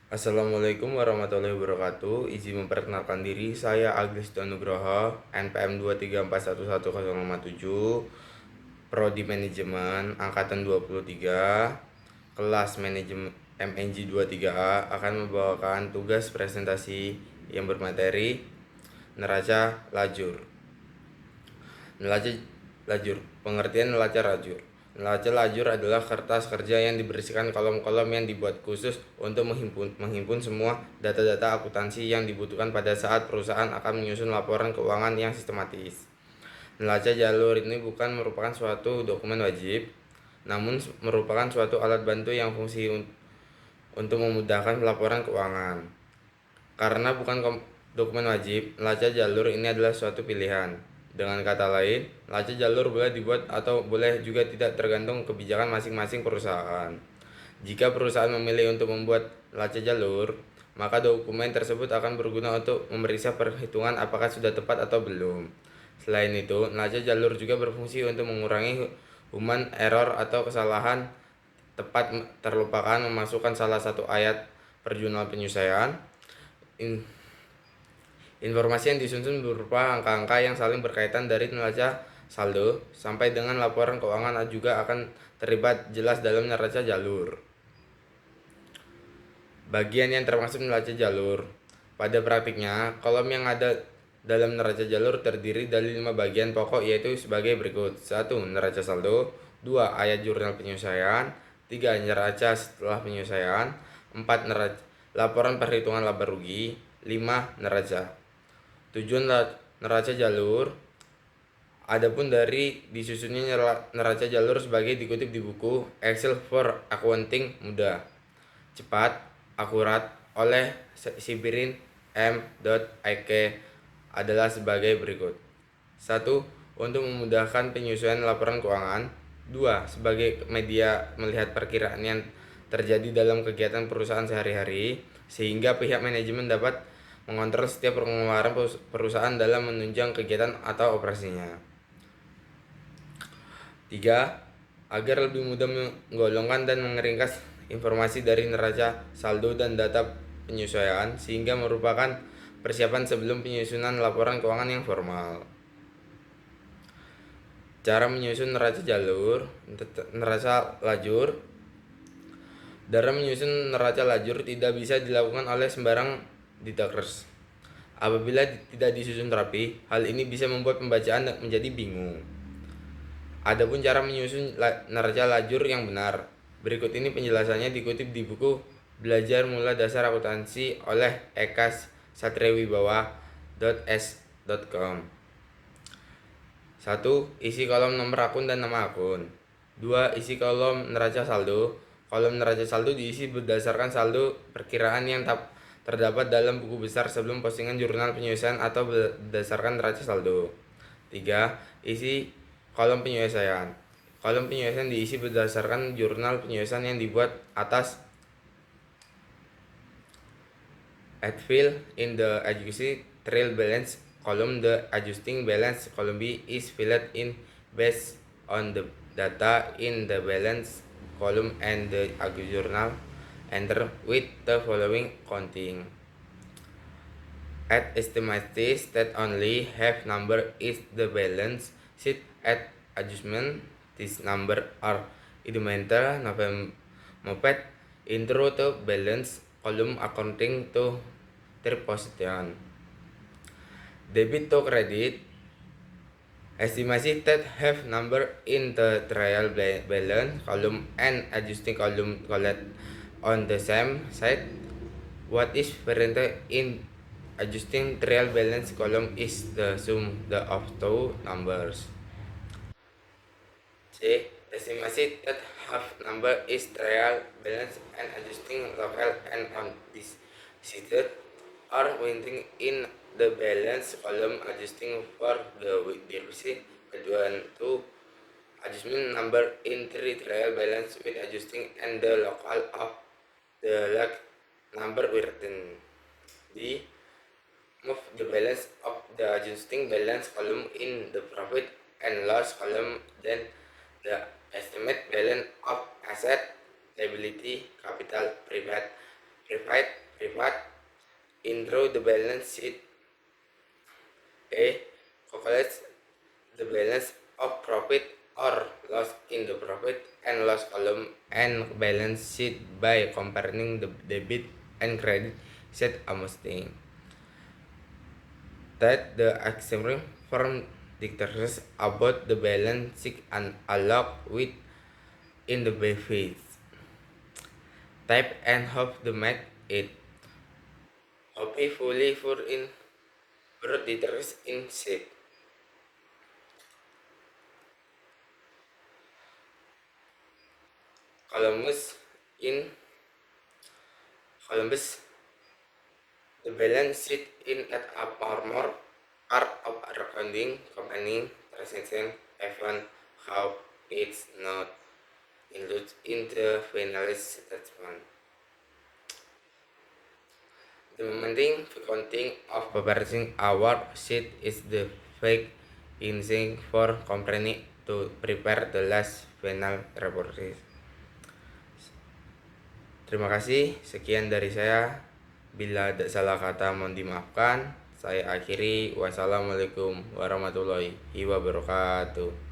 Assalamualaikum warahmatullahi wabarakatuh. Izin memperkenalkan diri, saya Agnes Nugroho, NPM 234111057, Prodi Manajemen Angkatan 23, kelas Manajemen MNG 23A, akan membawakan tugas presentasi yang bermateri neraca lajur. Neraca lajur. Pengertian neraca lajur. Neraca lajur adalah kertas kerja yang diberisikan kolom-kolom yang dibuat khusus untuk menghimpun semua data-data akuntansi yang dibutuhkan pada saat perusahaan akan menyusun laporan keuangan yang sistematis. Neraca jalur ini bukan merupakan suatu dokumen wajib, namun merupakan suatu alat bantu yang fungsi untuk memudahkan laporan keuangan. Karena bukan dokumen wajib, neraca jalur ini adalah suatu pilihan. Dengan kata lain, neraca jalur boleh dibuat atau boleh juga tidak, tergantung kebijakan masing-masing perusahaan. Jika perusahaan memilih untuk membuat neraca jalur, maka dokumen tersebut akan berguna untuk memeriksa perhitungan apakah sudah tepat atau belum. Selain itu, neraca jalur juga berfungsi untuk mengurangi human error atau kesalahan tepat terlupakan memasukkan salah satu ayat per jurnal penyelesaian. Informasi yang disusun berupa angka-angka yang saling berkaitan dari neraca saldo sampai dengan laporan keuangan juga akan terlibat jelas dalam neraca jalur. Bagian yang termasuk neraca jalur. Pada praktiknya, kolom yang ada dalam neraca jalur terdiri dari 5 bagian pokok, yaitu sebagai berikut. 1. Neraca saldo. 2. Ayat jurnal penyelesaian. 3. Neraca setelah penyelesaian. 4. Laporan perhitungan laba rugi. 5. Neraca. Tujuan neraca jalur. Adapun dari disusunnya neraca jalur sebagai dikutip di buku Excel for Accounting Mudah, Cepat, Akurat oleh Sibirin M.Ik adalah sebagai berikut. 1. Untuk memudahkan penyesuaian laporan keuangan. 2. Sebagai media melihat perkiraan yang terjadi dalam kegiatan perusahaan sehari-hari, sehingga pihak manajemen dapat mengontrol setiap pengeluaran perusahaan dalam menunjang kegiatan atau operasinya. 3. Agar lebih mudah menggolongkan dan mengeringkas informasi dari neraca saldo dan data penyesuaian, sehingga merupakan persiapan sebelum penyusunan laporan keuangan yang formal. Cara menyusun neraca lajur. Dalam menyusun neraca lajur tidak bisa dilakukan oleh sembarang ditackers. Apabila tidak disusun rapi, hal ini bisa membuat pembacaan menjadi bingung. Adapun cara menyusun neraca lajur yang benar, berikut ini penjelasannya dikutip di buku Belajar Mula Dasar Akuntansi oleh Eka satriwibawa.s.com. 1. Isi kolom nomor akun dan nama akun. 2. Isi kolom neraca saldo. Kolom neraca saldo diisi berdasarkan saldo perkiraan yang terdapat dalam buku besar sebelum postingan jurnal penyelesaian atau berdasarkan neraca saldo. 3. Isi kolom penyelesaian. Kolom penyelesaian diisi berdasarkan jurnal penyelesaian yang dibuat atas. Fill in the adjusted trial balance column. The adjusting balance column B is filled in based on the data in the balance column and the journal enter with the following counting. At estimated that only half number is the balance sheet at adjustment. This number are elemental moped intro to balance column accounting to their position. Debit to credit. Estimation that half number in the trial balance column and adjusting column collect on the same side. What is present in adjusting trial balance column is the sum of two numbers. C. Estimation that half number is trial balance and adjusting local and on this seated or waiting in the balance column adjusting for the deficit. Kedua to adjustment number in trial balance with adjusting and the local of the lag number written. D. Move the balance of the adjusting balance column in the profit and loss column, then the estimate balance of asset, liability, capital, prepaid Intro the balance sheet. A. Calculates the balance of profit or loss in the profit and loss column and balance sheet by comparing the debit and credit side amounting that the extreme form dictates about the balance sheet and along with in the benefits type and hope the make it hope fully for in broad details in shape. Columbus in Columbus, the balance sheet in at a armor part of a accounting company transaction even how it's not included in the final statement. The main counting of preparing our sheet is the fake instinct for company to prepare the last final report. Terima kasih, sekian dari saya. Bila ada salah kata mohon dimaafkan. Saya akhiri. Wassalamualaikum warahmatullahi wabarakatuh.